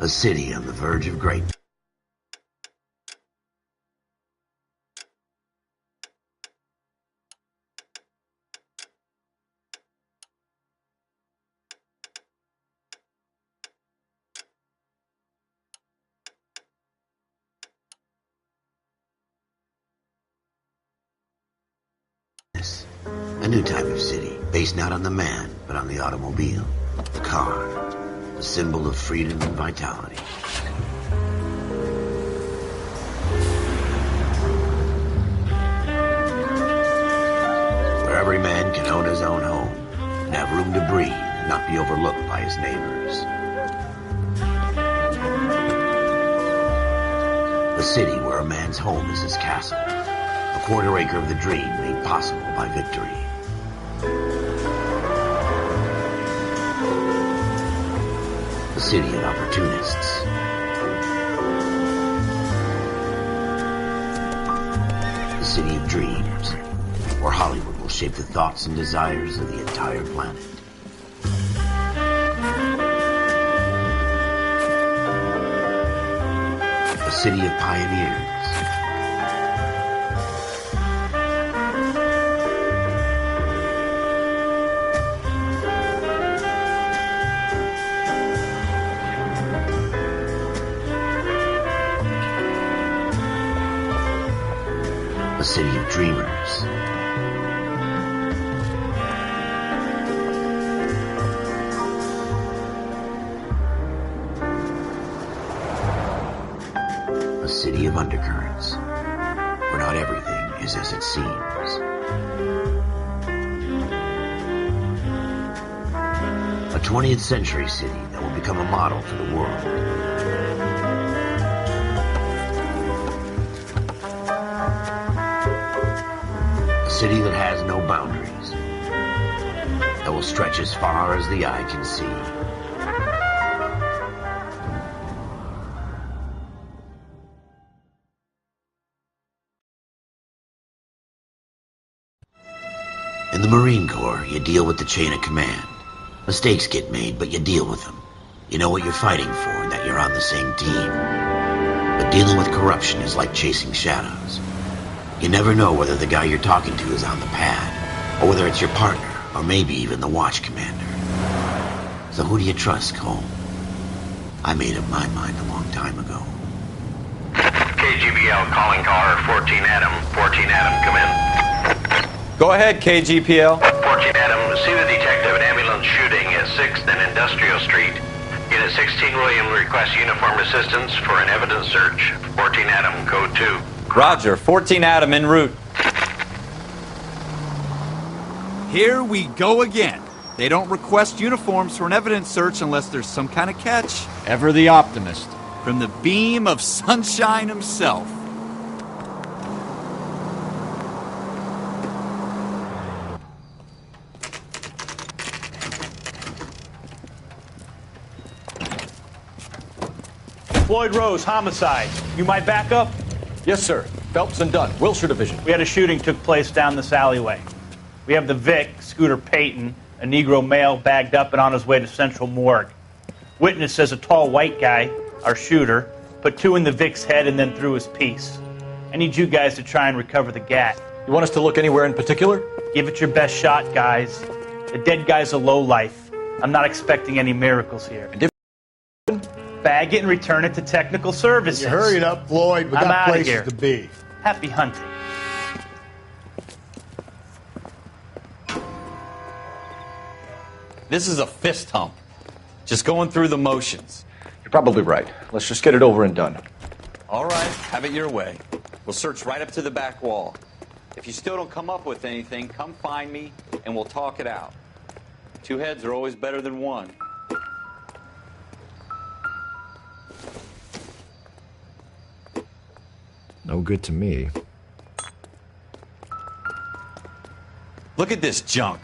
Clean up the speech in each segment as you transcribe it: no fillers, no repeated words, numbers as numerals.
A city on the verge of greatness. A new type of city, based not on the man, but on the automobile, the car, the symbol of freedom and vitality. Where every man can own his own home, and have room to breathe and not be overlooked by his neighbors. A city where a man's home is his castle, a quarter acre of the dream made possible by victory. A city of opportunists. A city of dreams, where Hollywood will shape the thoughts and desires of the entire planet. A city of pioneers. A city of dreamers. A city of undercurrents, where not everything is as it seems. A 20th century city that will become a model for the world. A city that has no boundaries, that will stretch as far as the eye can see. In the Marine Corps, you deal with the chain of command. Mistakes get made, but you deal with them. You know what you're fighting for and that you're on the same team. But dealing with corruption is like chasing shadows. You never know whether the guy you're talking to is on the pad, or whether it's your partner, or maybe even the watch commander. So who do you trust, Cole? I made up my mind a long time ago. KGBL calling car 14 Adam. 14 Adam, come in. Go ahead, KGPL. 14 Adam, see the detective an ambulance shooting at 6th and Industrial Street. Unit 16 William requests uniformed assistance for an evidence search. 14 Adam, code 2. Roger, 14 Adam en route. Here we go again. They don't request uniforms for an evidence search unless there's some kind of catch. Ever the optimist. From the beam of sunshine himself. Floyd Rose, homicide. You might back up? Yes, sir. Phelps and Dunn, Wilshire Division. We had a shooting took place down this alleyway. We have the Vic, Scooter Payton, a Negro male bagged up and on his way to Central Morgue. Witness says a tall white guy, our shooter, put 2 in the Vic's head and then threw his piece. I need you guys to try and recover the gat. You want us to look anywhere in particular? Give it your best shot, guys. The dead guy's a lowlife. I'm not expecting any miracles here. Bag it and return it to technical services. You hurry it up, Floyd. We I'm got outta places here. to be. Happy hunting. This is a fist hump. Just going through the motions. You're probably right. Let's just get it over and done. All right, have it your way. We'll search right up to the back wall. If you still don't come up with anything, come find me and we'll talk it out. 2 heads are always better than 1. No good to me. Look at this junk.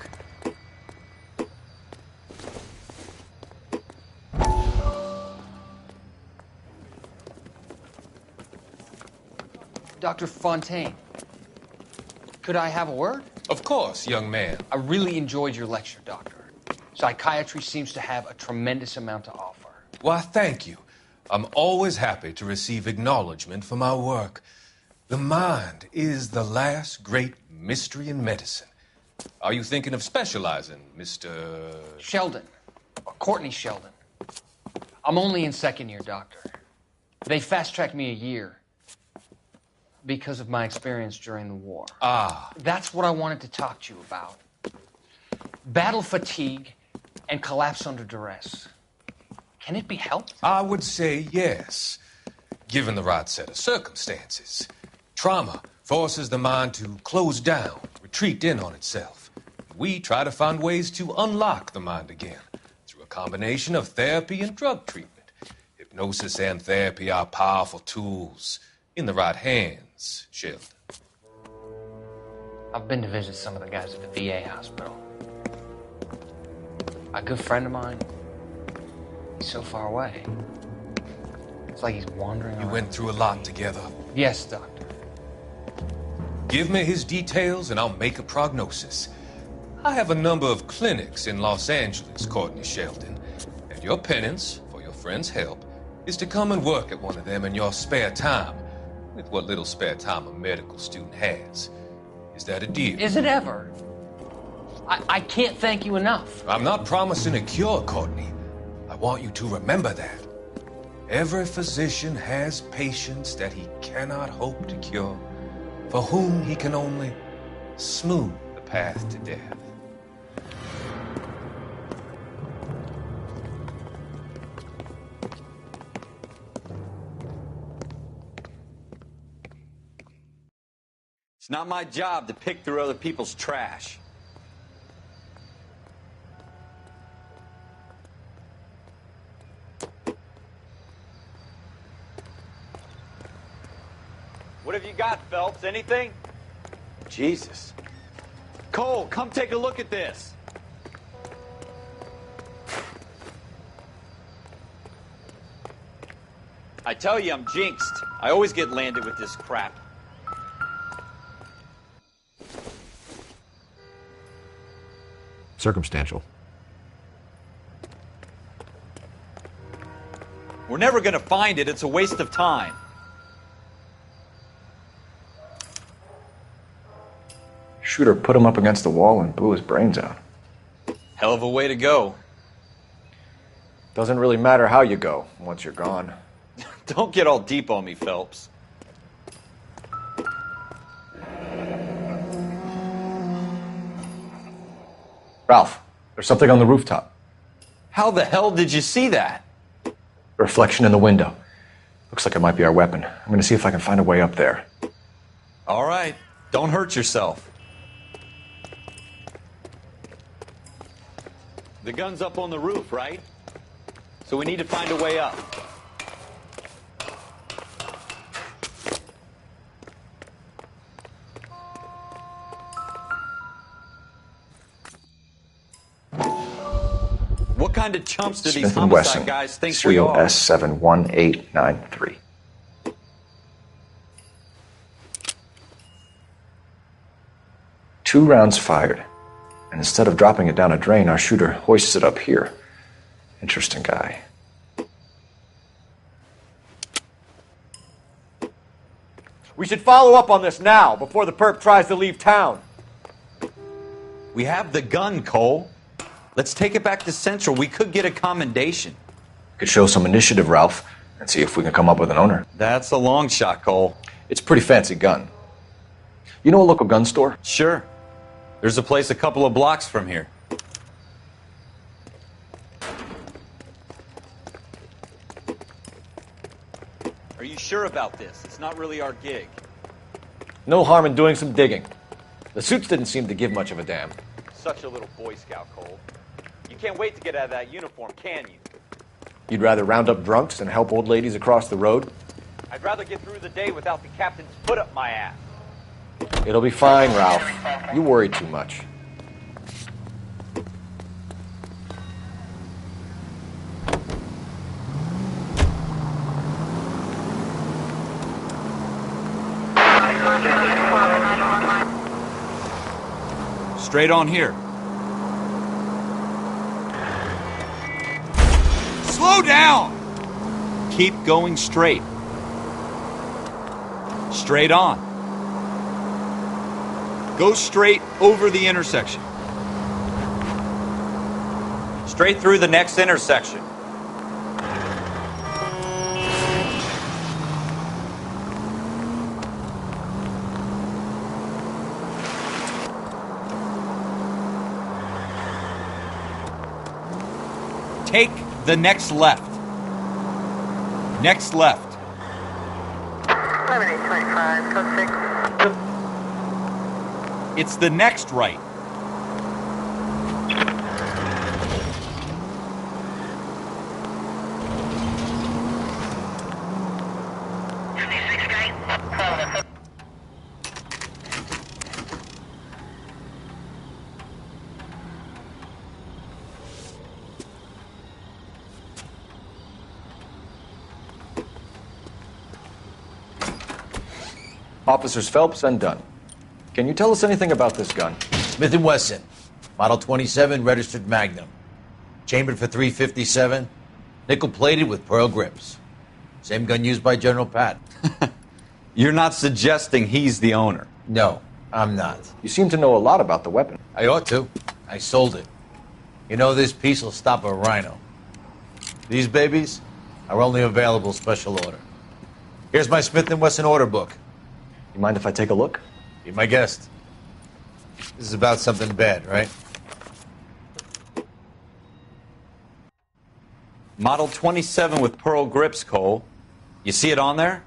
Dr. Fontaine, could I have a word? Of course, young man. I really enjoyed your lecture, Doctor. Psychiatry seems to have a tremendous amount to offer. Why, thank you. I'm always happy to receive acknowledgement for my work. The mind is the last great mystery in medicine. Are you thinking of specializing, Mr. Sheldon. Or Courtney Sheldon. I'm only in second year, Doctor. They fast-tracked me a year because of my experience during the war. Ah. That's what I wanted to talk to you about. Battle fatigue and collapse under duress. Can it be helped? I would say yes, given the right set of circumstances. Trauma forces the mind to close down, retreat in on itself. We try to find ways to unlock the mind again through a combination of therapy and drug treatment. Hypnosis and therapy are powerful tools in the right hands, Sheldon. I've been to visit some of the guys at the VA hospital. A good friend of mine, he's so far away. It's like he's wandering around. You went through a lot together. Yes, Doctor. Give me his details and I'll make a prognosis. I have a number of clinics in Los Angeles, Courtney Sheldon, and your penance for your friend's help is to come and work at one of them in your spare time, with what little spare time a medical student has. Is that a deal? Is it ever? I can't thank you enough. I'm not promising a cure, Courtney. I want you to remember that. Every physician has patients that he cannot hope to cure, for whom he can only smooth the path to death. It's not my job to pick through other people's trash. What have you got, Phelps? Anything? Jesus. Cole, come take a look at this. I tell you, I'm jinxed. I always get landed with this crap. Circumstantial. We're never gonna find it. It's a waste of time. Shooter put him up against the wall and blew his brains out. Hell of a way to go. Doesn't really matter how you go once you're gone. Don't get all deep on me, Phelps. Ralph, there's something on the rooftop. How the hell did you see that? A reflection in the window. Looks like it might be our weapon. I'm gonna see if I can find a way up there. All right. Don't hurt yourself. The gun's up on the roof, right? So we need to find a way up. What kind of chumps do these Smith & homicide Wesson, guys think we Seal are? S71893. 2 rounds fired, and instead of dropping it down a drain, our shooter hoists it up here. Interesting guy. We should follow up on this now, before the perp tries to leave town. We have the gun, Cole. Let's take it back to Central. We could get a commendation. Could show some initiative, Ralph, and see if we can come up with an owner. That's a long shot, Cole. It's a pretty fancy gun. You know a local gun store? Sure. There's a place a couple of blocks from here. Are you sure about this? It's not really our gig. No harm in doing some digging. The suits didn't seem to give much of a damn. Such a little Boy Scout, Cole. You can't wait to get out of that uniform, can you? You'd rather round up drunks than help old ladies across the road? I'd rather get through the day without the captain's foot up my ass. It'll be fine, Ralph. You worry too much. Straight on here. Slow down! Keep going straight. Straight on. Go straight over the intersection. Straight through the next intersection. Take the next left. Next left. 7825, code 6. It's the next right. Officers Phelps and Dunn. Can you tell us anything about this gun? Smith & Wesson, Model 27, registered Magnum. Chambered for .357, nickel-plated with pearl grips. Same gun used by General Patton. You're not suggesting he's the owner? No, I'm not. You seem to know a lot about the weapon. I ought to. I sold it. You know, this piece will stop a rhino. These babies are only available special order. Here's my Smith & Wesson order book. You mind if I take a look? Be my guest. This is about something bad, right? Model 27 with pearl grips, Cole. You see it on there?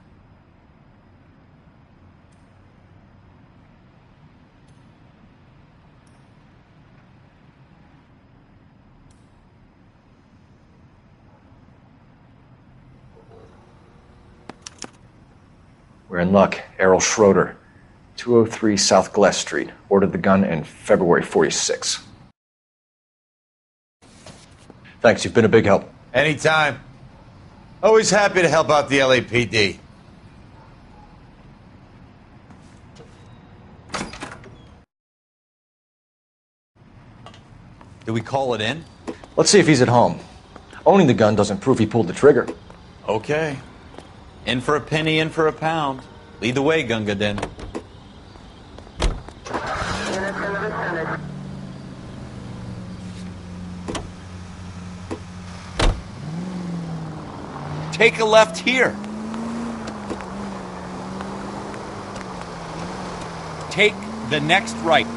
We're in luck. Errol Schroeder, 203 South Glass Street. Ordered the gun in February '46. Thanks, you've been a big help. Anytime. Always happy to help out the LAPD. Do we call it in? Let's see if he's at home. Owning the gun doesn't prove he pulled the trigger. Okay. In for a penny, in for a pound. Lead the way, Gunga Din. Units in the vicinity. Take a left here. Take the next right.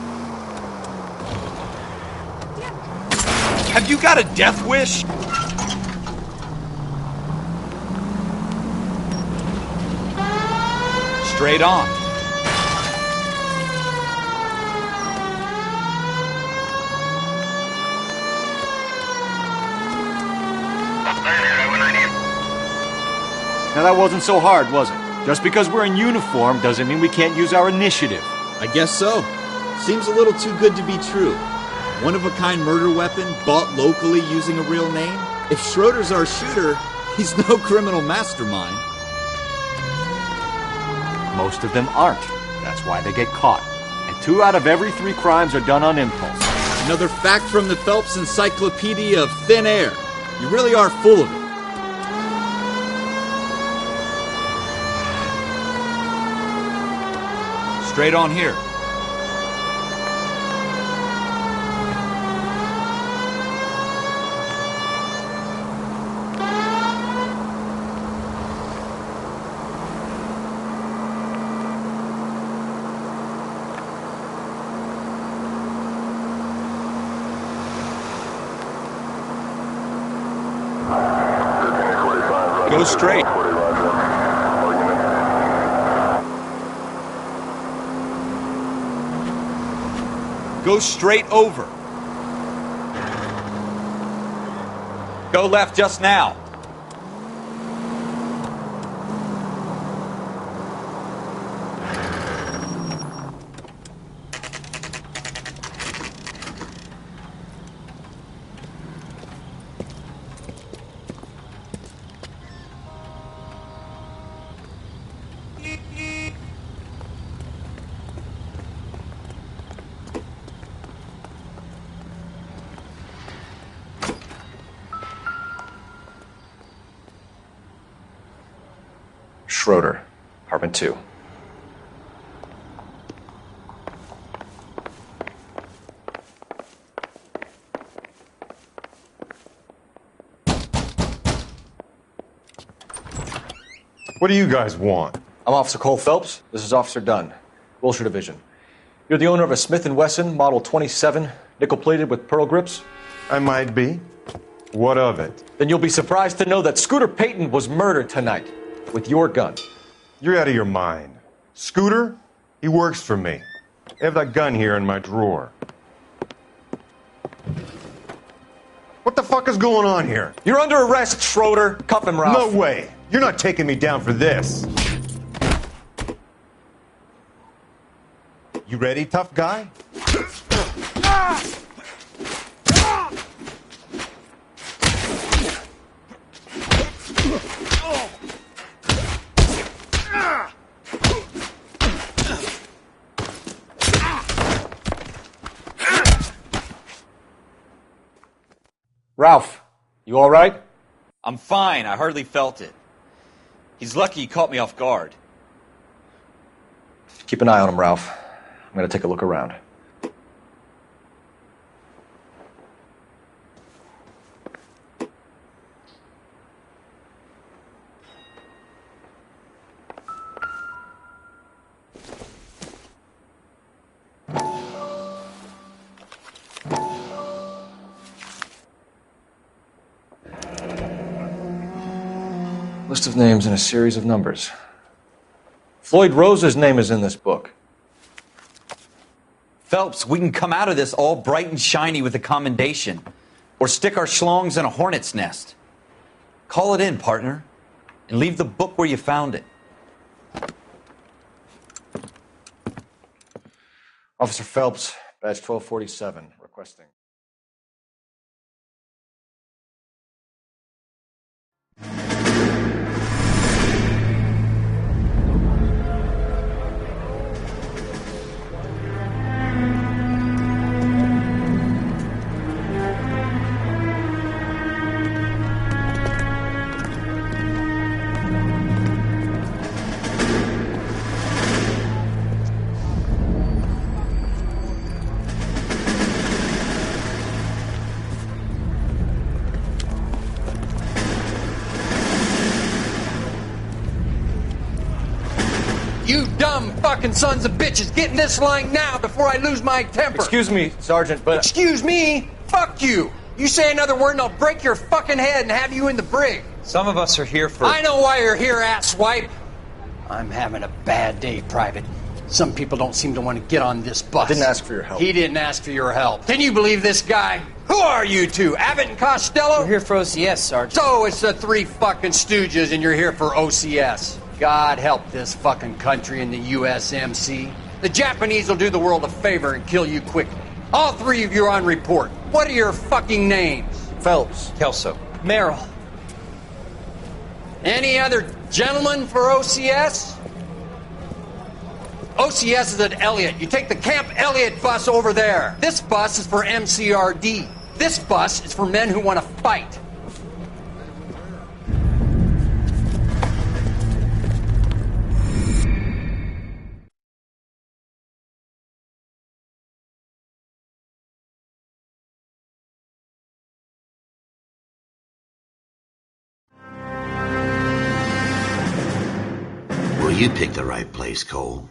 Have you got a death wish? Straight on. Now that wasn't so hard, was it? Just because we're in uniform doesn't mean we can't use our initiative. I guess so. Seems a little too good to be true. One-of-a-kind murder weapon bought locally using a real name? If Schroeder's our shooter, he's no criminal mastermind. Most of them aren't. That's why they get caught. And 2 out of every 3 crimes are done on impulse. Another fact from the Phelps Encyclopedia of Thin Air. You really are full of it. Straight on here. Go straight. Go straight over. Go left just now. Schroeder, apartment 2. What do you guys want? I'm Officer Cole Phelps. This is Officer Dunn, Wilshire Division. You're the owner of a Smith & Wesson Model 27, nickel-plated with pearl grips? I might be. What of it? Then you'll be surprised to know that Scooter Payton was murdered tonight with your gun. You're out of your mind. Scooter? He works for me. I have that gun here in my drawer. What the fuck is going on here? You're under arrest, Schroeder. Cuff him, Ralph. No way. You're not taking me down for this. You ready, tough guy? Ralph, you all right? I'm fine. I hardly felt it. He's lucky he caught me off guard. Keep an eye on him, Ralph. I'm going to take a look around. List of names and a series of numbers. Floyd Rose's name is in this book. Phelps, we can come out of this all bright and shiny with a commendation. Or stick our schlongs in a hornet's nest. Call it in, partner. And leave the book where you found it. Officer Phelps, badge 1247, requesting. You dumb fucking sons of bitches, get in this line now before I lose my temper. Excuse me, Sergeant, but... Excuse me? Fuck you. You say another word and I'll break your fucking head and have you in the brig. Some of us are here for... I know why you're here, asswipe. I'm having a bad day, Private. Some people don't seem to want to get on this bus. I didn't ask for your help. He didn't ask for your help. Can you believe this guy? Who are you two? Abbott and Costello? We're here for OCS, Sergeant. So it's the three fucking stooges and you're here for OCS. God help this fucking country and the USMC. The Japanese will do the world a favor and kill you quickly. All three of you are on report. What are your fucking names? Phelps. Kelso. Merrill. Any other gentlemen for OCS? OCS is at Elliott. You take the Camp Elliott bus over there. This bus is for MCRD. This bus is for men who want to fight. Well, you picked the right place, Cole.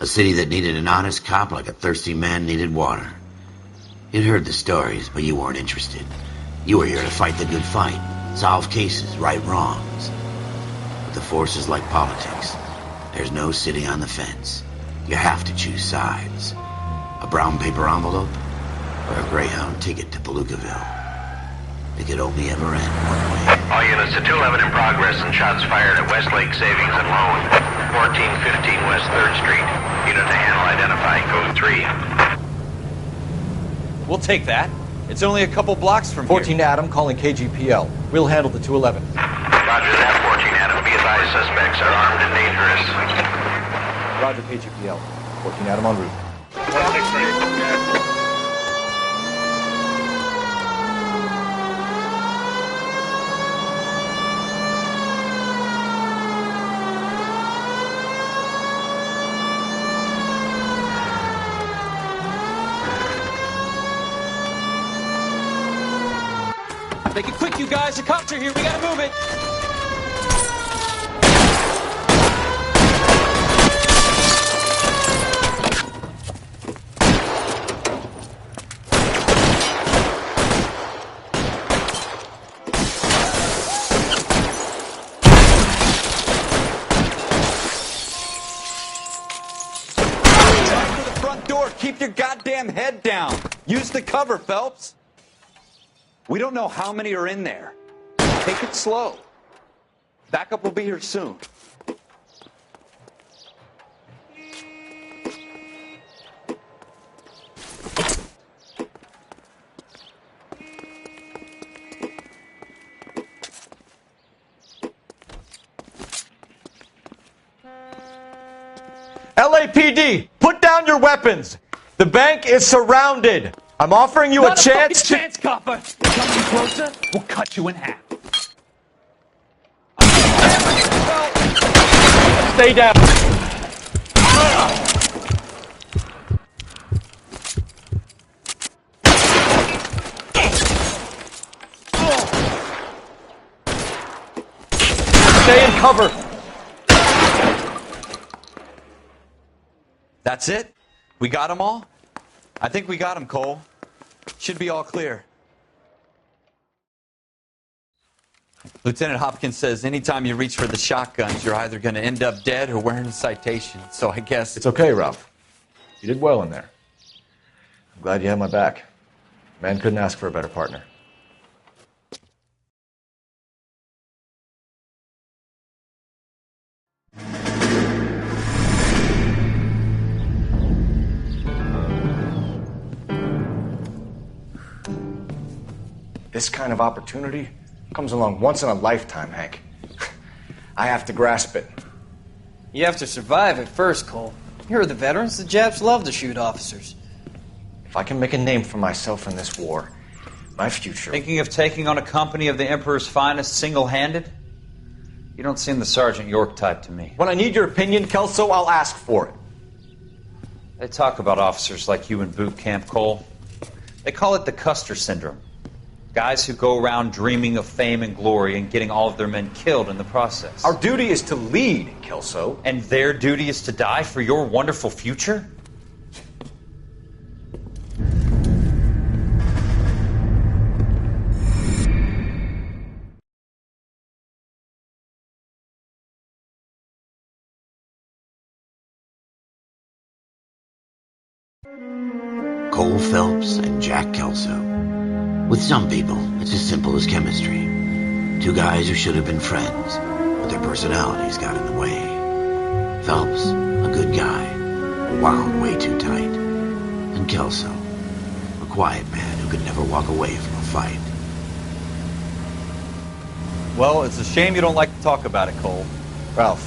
A city that needed an honest cop like a thirsty man needed water. You'd heard the stories, but you weren't interested. You were here to fight the good fight, solve cases, right wrongs. But the force is like politics. There's no sitting on the fence. You have to choose sides. A brown paper envelope or a Greyhound ticket to Palookaville. It could only ever end one way. All units to 211 in progress and shots fired at Westlake Savings and Loan, 1415 West 3rd Street. Unit to handle identify code 3. We'll take that. It's only a couple blocks from 14 here. Adam calling KGPL. We'll handle the 211. Roger that, 14 Adam. Be advised, suspects are armed and dangerous. Roger, KGPL. 14 Adam en route. Make it quick, you guys. The cops are here. We gotta move it. Keep your goddamn head down. Use the cover, Phelps. We don't know how many are in there. Take it slow. Backup will be here soon. LAPD, put down your weapons. The bank is surrounded. I'm offering you a chance to... chance, copper. You come any closer, we'll cut you in half. Stay down. Stay in cover. That's it? We got them all? I think we got them, Cole. Should be all clear. Lieutenant Hopkins says anytime you reach for the shotguns, you're either going to end up dead or wearing a citation. So I guess... It's okay, Ralph. You did well in there. I'm glad you had my back. Man couldn't ask for a better partner. This kind of opportunity comes along once in a lifetime, Hank. I have to grasp it. You have to survive it first, Cole. Here are the veterans. The Japs love to shoot officers. If I can make a name for myself in this war, my future... Thinking of taking on a company of the Emperor's finest single-handed? You don't seem the Sergeant York type to me. When I need your opinion, Kelso, I'll ask for it. They talk about officers like you in boot camp, Cole. They call it the Custer Syndrome. Guys who go around dreaming of fame and glory and getting all of their men killed in the process. Our duty is to lead, Kelso. And their duty is to die for your wonderful future? Cole Phelps and Jack Kelso. With some people, it's as simple as chemistry. Two guys who should have been friends, but their personalities got in the way. Phelps, a good guy, wound way too tight. And Kelso, a quiet man who could never walk away from a fight. Well, it's a shame you don't like to talk about it, Cole. Ralph,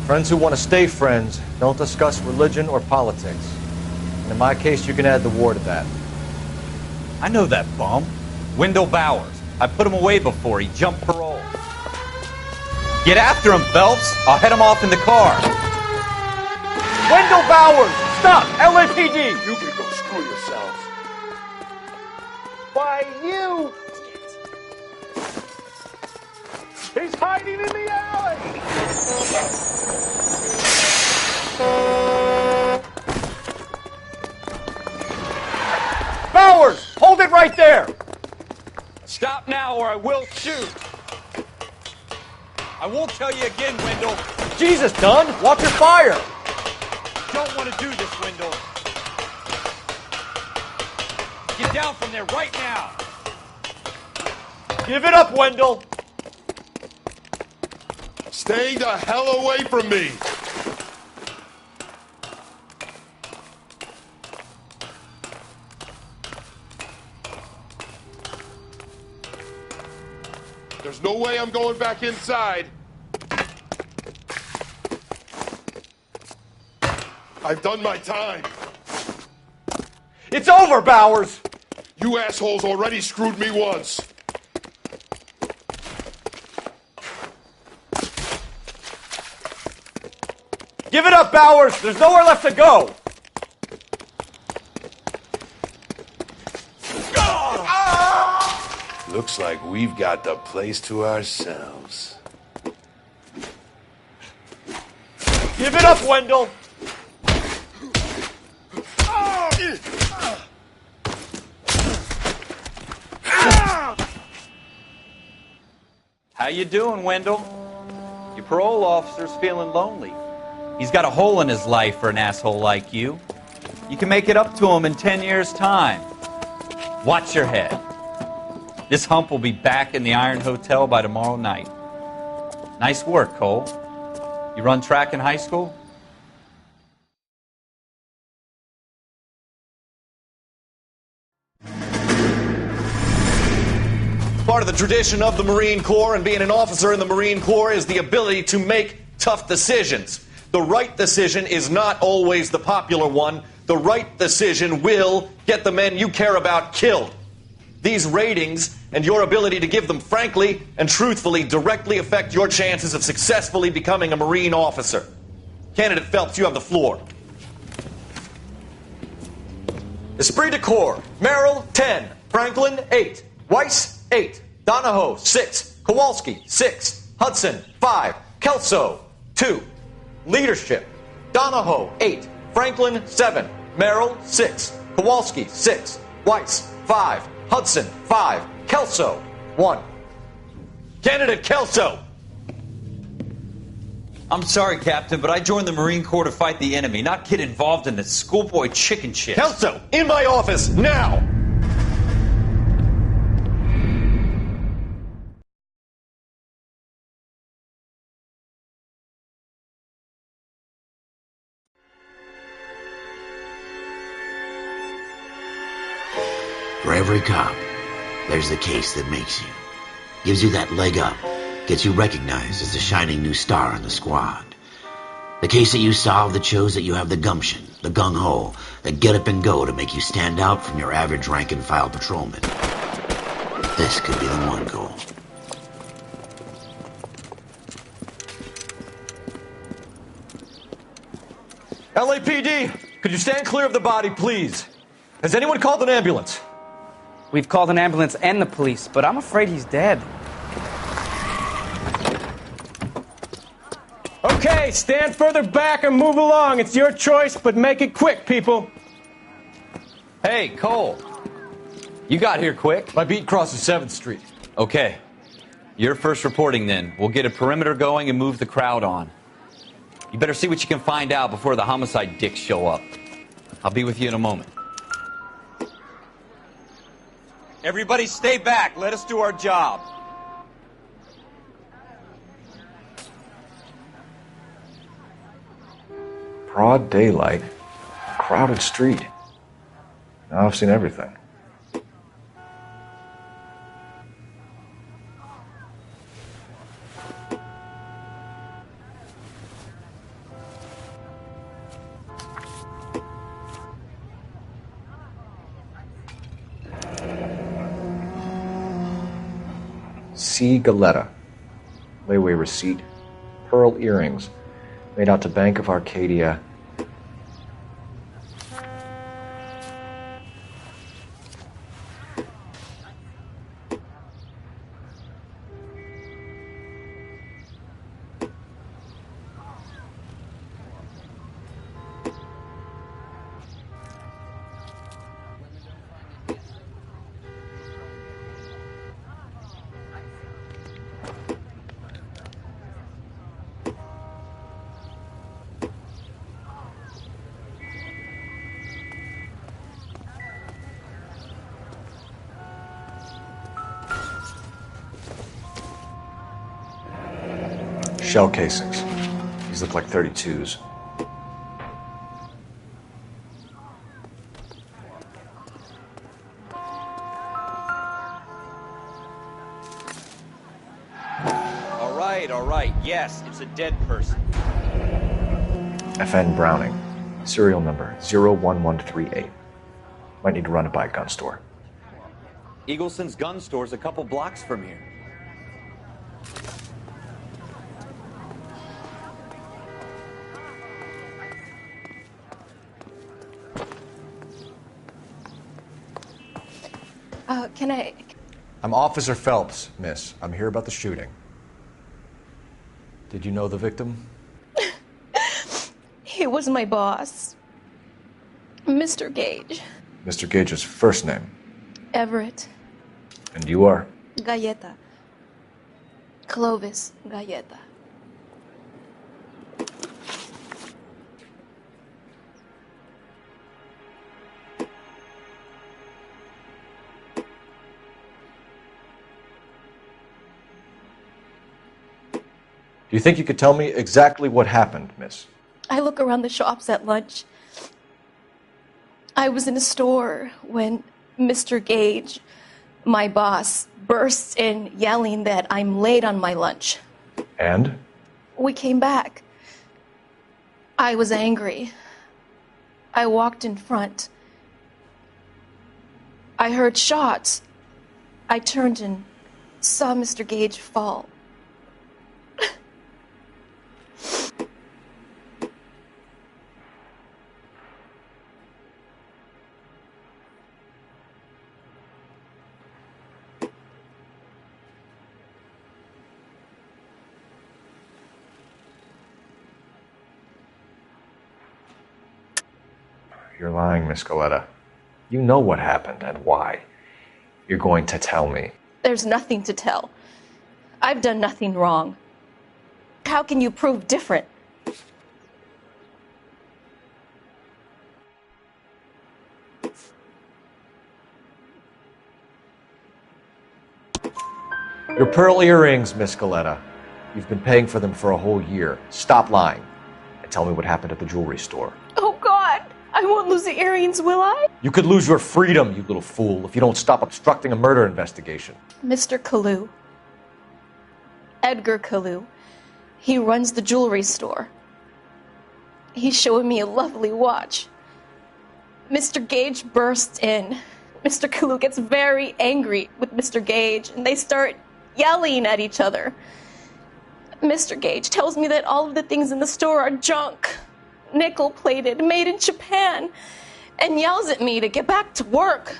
friends who want to stay friends don't discuss religion or politics. And in my case, you can add the war to that. I know that bum. Wendell Bowers. I put him away before. He jumped parole. Get after him, Phelps. I'll head him off in the car. Wendell Bowers! Stop! LAPD! You can go screw yourself. Why, you... He's hiding in the alley! Bowers! Hold it right there! Stop now or I will shoot. I won't tell you again, Wendell. Jesus, Dunn! Watch your fire! Don't want to do this, Wendell. Get down from there right now. Give it up, Wendell! Stay the hell away from me! There's no way I'm going back inside. I've done my time. It's over, Bowers! You assholes already screwed me once. Give it up, Bowers! There's nowhere left to go! Looks like we've got the place to ourselves. Give it up, Wendell! How you doing, Wendell? Your parole officer's feeling lonely. He's got a hole in his life for an asshole like you. You can make it up to him in 10 years' time. Watch your head. This hump will be back in the Iron Hotel by tomorrow night. Nice work, Cole. You run track in high school? Part of the tradition of the Marine Corps and being an officer in the Marine Corps is the ability to make tough decisions. The right decision is not always the popular one. The right decision will get the men you care about killed. These ratings and your ability to give them frankly and truthfully directly affect your chances of successfully becoming a Marine officer. Candidate Phelps, you have the floor. Esprit de Corps, Merrill, 10. Franklin, 8. Weiss, 8. Donahoe, 6. Kowalski, 6. Hudson, 5. Kelso, 2. Leadership, Donahoe, 8. Franklin, 7. Merrill, 6. Kowalski, 6. Weiss, 5. Hudson, 5. Kelso, 1. Candidate Kelso! I'm sorry, Captain, but I joined the Marine Corps to fight the enemy, not get involved in this schoolboy chicken shit. Kelso, in my office, now! For every cop, there's the case that makes you. Gives you that leg up. Gets you recognized as the shining new star in the squad. The case that you solve that shows that you have the gumption, the gung-ho, the get up and go to make you stand out from your average rank-and-file patrolman. This could be the one, Cole. LAPD, could you stand clear of the body, please? Has anyone called an ambulance? We've called an ambulance and the police, but I'm afraid he's dead. Okay, stand further back and move along. It's your choice, but make it quick, people. Hey, Cole. You got here quick. My beat crosses 7th Street. Okay. You're first reporting then. We'll get a perimeter going and move the crowd on. You better see what you can find out before the homicide dicks show up. I'll be with you in a moment. Everybody stay back. Let us do our job. Broad daylight, crowded street. Now I've seen everything. C. Galetta. Layaway receipt. Pearl earrings. Made out to Bank of Arcadia. Shell casings. These look like 32s. All right. Yes, it's a dead person. FN Browning. Serial number 01138. Might need to run it by a gun store. Eagleson's gun store's a couple blocks from here. Can I... I'm Officer Phelps, miss. I'm here about the shooting. Did you know the victim? He was my boss, Mr. Gage. Mr. Gage's first name. Everett. And you are? Galleta. Clovis Galleta. Do you think you could tell me exactly what happened, miss? I look around the shops at lunch. I was in a store when Mr. Gage, my boss, bursts in yelling that I'm late on my lunch. And? We came back. I was angry. I walked in front. I heard shots. I turned and saw Mr. Gage fall. You're lying, Miss Galleta. You know what happened and why. You're going to tell me. There's nothing to tell. I've done nothing wrong. How can you prove different? Your pearl earrings, Miss Galleta. You've been paying for them for a whole year. Stop lying and tell me what happened at the jewelry store. Oh, God! I won't lose the earrings, will I? You could lose your freedom, you little fool, if you don't stop obstructing a murder investigation. Mr. Kalu. Edgar Kalu. He runs the jewelry store. He's showing me a lovely watch. Mr. Gage bursts in. Mr. Kalu gets very angry with Mr. Gage, and they start yelling at each other. Mr. Gage tells me that all of the things in the store are junk, nickel-plated, made in Japan, and yells at me to get back to work.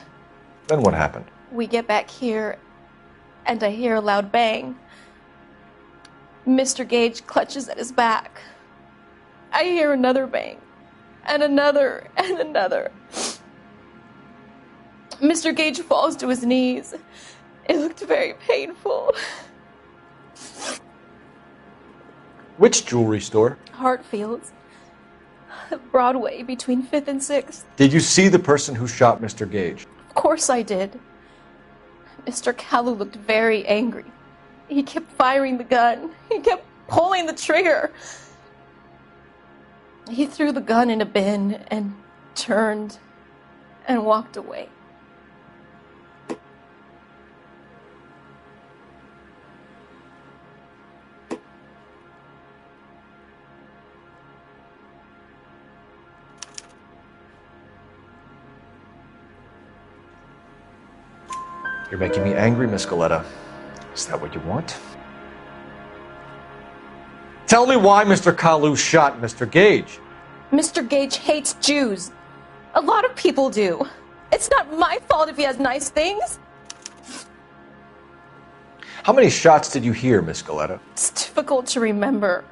Then what happened? We get back here, and I hear a loud bang. Mr. Gage clutches at his back. I hear another bang, and another, and another. Mr. Gage falls to his knees. It looked very painful. Which jewelry store? Hartfield's. Broadway, between 5th and 6th. Did you see the person who shot Mr. Gage? Of course I did. Mr. Kalu looked very angry. He kept firing the gun. He kept pulling the trigger. He threw the gun in a bin and turned and walked away. You're making me angry, Miss Galleta. Is that what you want? Tell me why Mr. Kalu shot Mr. Gage. Mr. Gage hates Jews. A lot of people do. It's not my fault if he has nice things. How many shots did you hear, Miss Galleta? It's difficult to remember.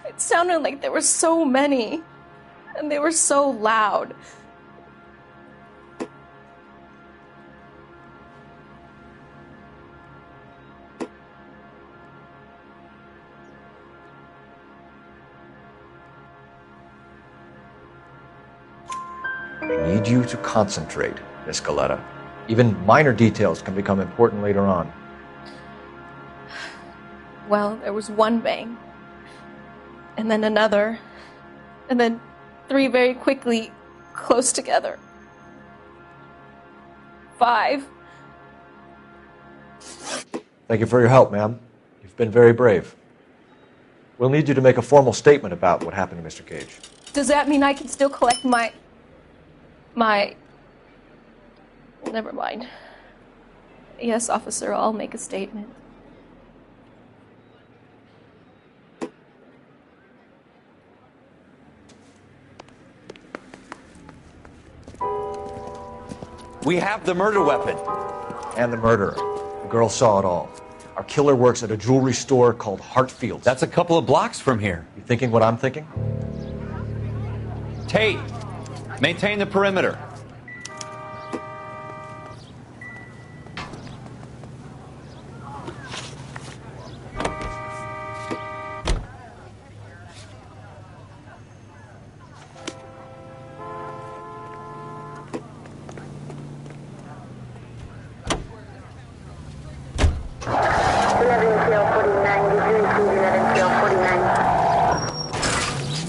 It sounded like there were so many, and they were so loud. I need you to concentrate, Miss Galleta. Even minor details can become important later on. Well, there was one bang, and then another, and then 3 very quickly, close together. 5. Thank you for your help, ma'am. You've been very brave. We'll need you to make a formal statement about what happened to Mr. Gage. Does that mean I can still collect my... Never mind. Yes, officer, I'll make a statement. We have the murder weapon. And the murderer. The girl saw it all. Our killer works at a jewelry store called Hartfield's. That's a couple of blocks from here. You thinking what I'm thinking? Tate, maintain the perimeter.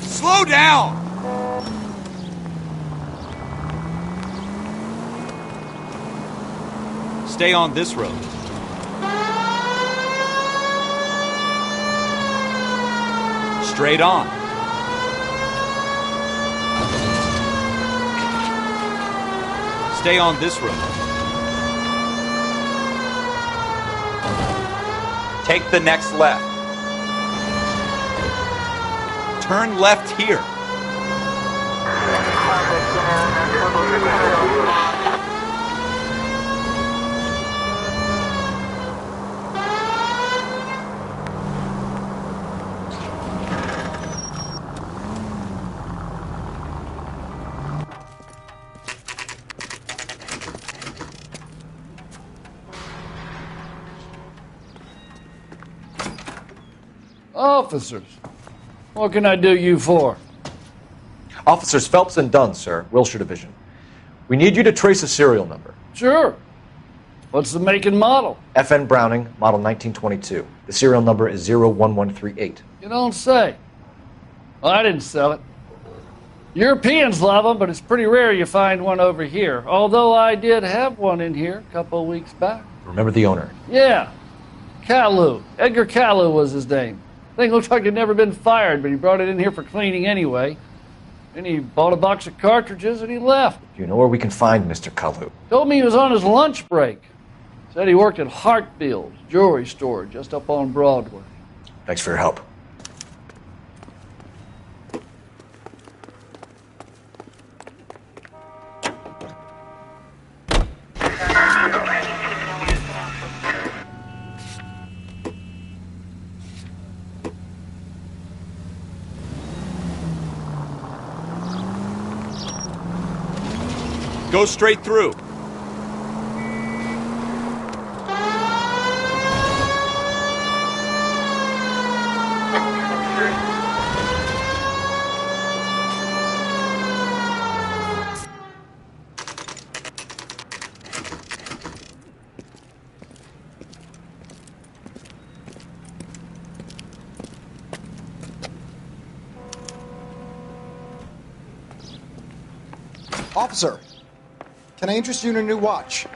Slow down! Stay on this road. Straight on. Stay on this road. Take the next left. Turn left here. Officers, what can I do you for? Officers Phelps and Dunn, sir, Wilshire Division. We need you to trace a serial number. Sure. What's the make and model? FN Browning, model 1922. The serial number is 01138. You don't say. Well, I didn't sell it. Europeans love them, but it's pretty rare you find one over here. Although I did have one in here a couple of weeks back. Remember the owner? Yeah. Kalu. Edgar Kalu was his name. Thing looks like he'd never been fired, but he brought it in here for cleaning anyway. Then he bought a box of cartridges and he left. Do you know where we can find Mr. Kalu? Told me he was on his lunch break. Said he worked at Hartfield's jewelry store just up on Broadway. Thanks for your help. Go straight through. Officer, can I interest you in a new watch?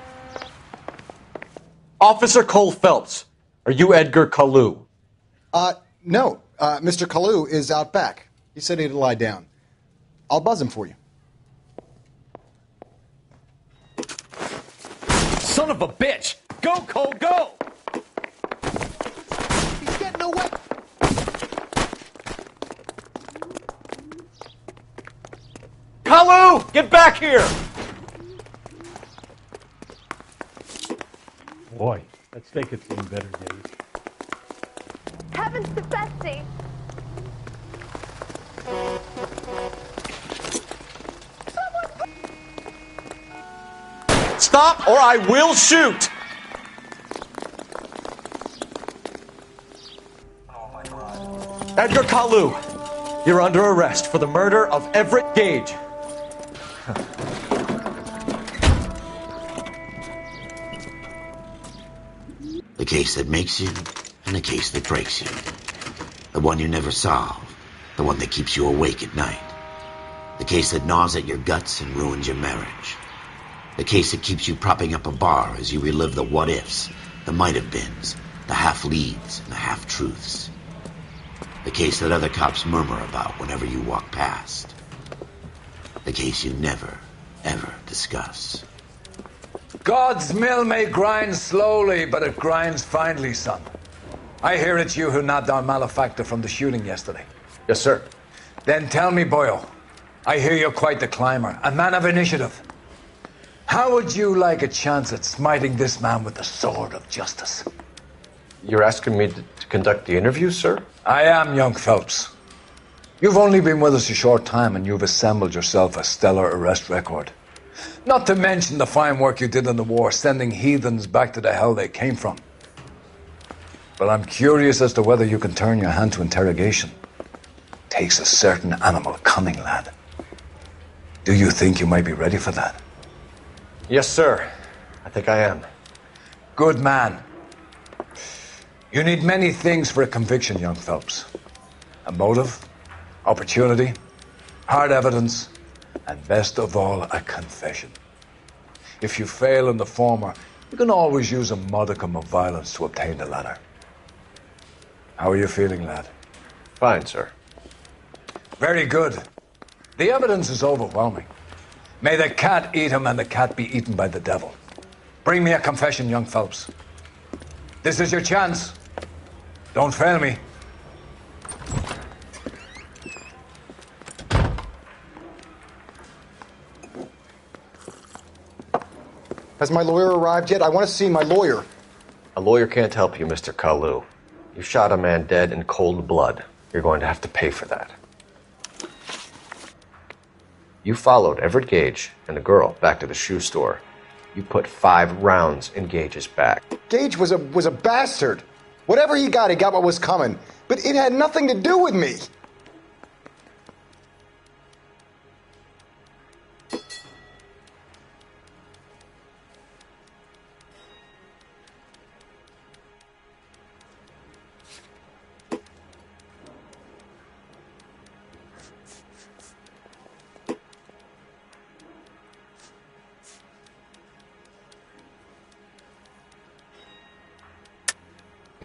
Officer Cole Phelps, are you Edgar Kalu? No. Mr. Kalu is out back. He said he'd lie down. I'll buzz him for you. Son of a bitch! Go, Cole, go! He's getting away! Kalu! Get back here! Boy, let's take it some better days. Heavens to Betsy! Stop or I will shoot! Edgar Kalu, you're under arrest for the murder of Everett Gage. The case that makes you, and the case that breaks you. The one you never solve. The one that keeps you awake at night. The case that gnaws at your guts and ruins your marriage. The case that keeps you propping up a bar as you relive the what-ifs, the might-have-beens, the half-leads, and the half-truths. The case that other cops murmur about whenever you walk past. The case you never, ever discuss. God's mill may grind slowly, but it grinds finely, son. I hear it's you who nabbed our malefactor from the shooting yesterday. Yes, sir. Then tell me, boyo, I hear you're quite the climber, a man of initiative. How would you like a chance at smiting this man with the sword of justice? You're asking me to conduct the interview, sir? I am, young Phelps. You've only been with us a short time and you've assembled yourself a stellar arrest record. Not to mention the fine work you did in the war, sending heathens back to the hell they came from. But I'm curious as to whether you can turn your hand to interrogation. Takes a certain animal cunning, lad. Do you think you might be ready for that? Yes, sir. I think I am. Good man. You need many things for a conviction, young Phelps. A motive, opportunity, hard evidence, and best of all, a confession. If you fail in the former, you can always use a modicum of violence to obtain the latter. How are you feeling, lad? Fine, sir. Very good. The evidence is overwhelming. May the cat eat him and the cat be eaten by the devil. Bring me a confession, young Phelps. This is your chance. Don't fail me. Has my lawyer arrived yet? I want to see my lawyer. A lawyer can't help you, Mr. Kalu. You shot a man dead in cold blood. You're going to have to pay for that. You followed Everett Gage and the girl back to the shoe store. You put 5 rounds in Gage's back. Gage was a bastard. Whatever he got what was coming. But it had nothing to do with me.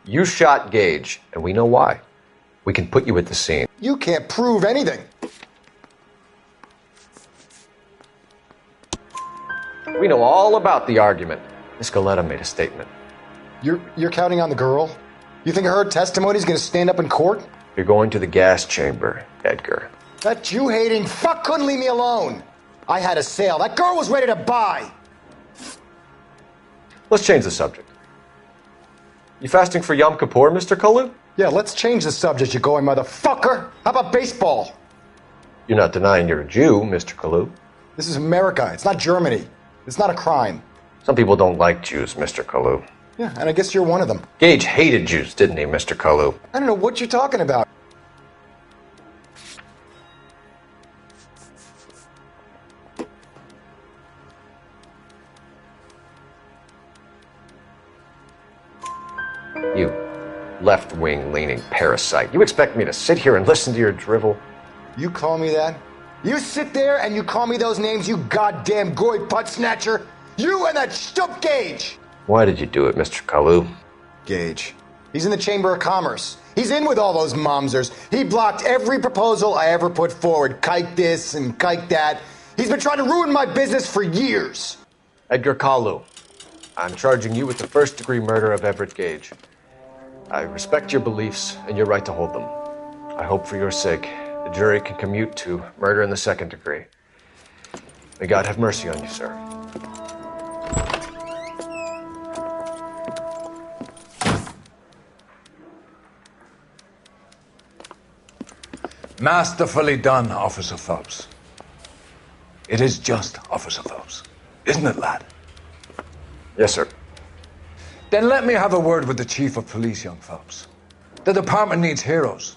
You shot Gage, and we know why. We can put you at the scene. You can't prove anything. We know all about the argument. Miss Galetta made a statement. You're counting on the girl? You think her testimony is going to stand up in court? You're going to the gas chamber, Edgar. That Jew-hating fuck couldn't leave me alone. I had a sale. That girl was ready to buy. Let's change the subject. You fasting for Yom Kippur, Mr. Kalu? Yeah, let's change the subject, you going motherfucker. How about baseball? You're not denying you're a Jew, Mr. Kalu. This is America. It's not Germany. It's not a crime. Some people don't like Jews, Mr. Kalu. Yeah, and I guess you're one of them. Gage hated Jews, didn't he, Mr. Kalu? I don't know what you're talking about. You left-wing leaning parasite. You expect me to sit here and listen to your drivel? You call me that? You sit there and you call me those names, you goddamn goy putt snatcher? You and that stump Gage! Why did you do it, Mr. Kalu? Gage. He's in the Chamber of Commerce. He's in with all those momsers. He blocked every proposal I ever put forward. Kike this and kike that. He's been trying to ruin my business for years. Edgar Kalu, I'm charging you with the first-degree murder of Everett Gage. I respect your beliefs and your right to hold them. I hope for your sake the jury can commute to murder in the second degree. May God have mercy on you, sir. Masterfully done, Officer Phelps. It is just Officer Phelps, isn't it, lad? Yes, sir. Then let me have a word with the Chief of Police, young Phelps. The department needs heroes.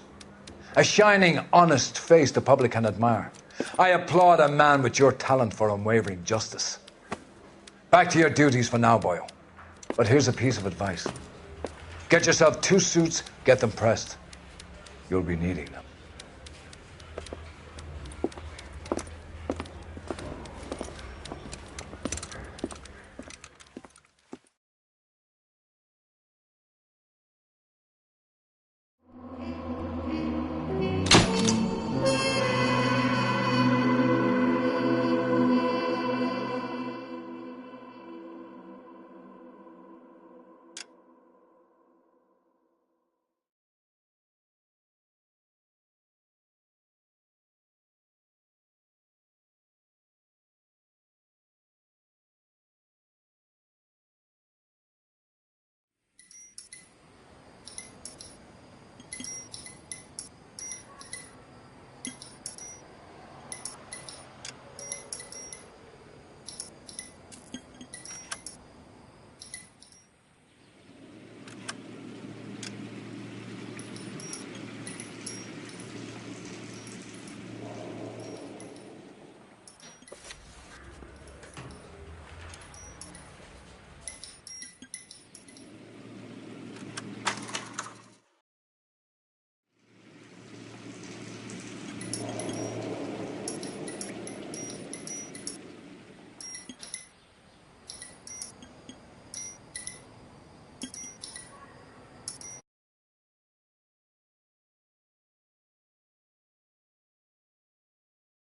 A shining, honest face the public can admire. I applaud a man with your talent for unwavering justice. Back to your duties for now, boyo. But here's a piece of advice. Get yourself 2 suits, get them pressed. You'll be needing them.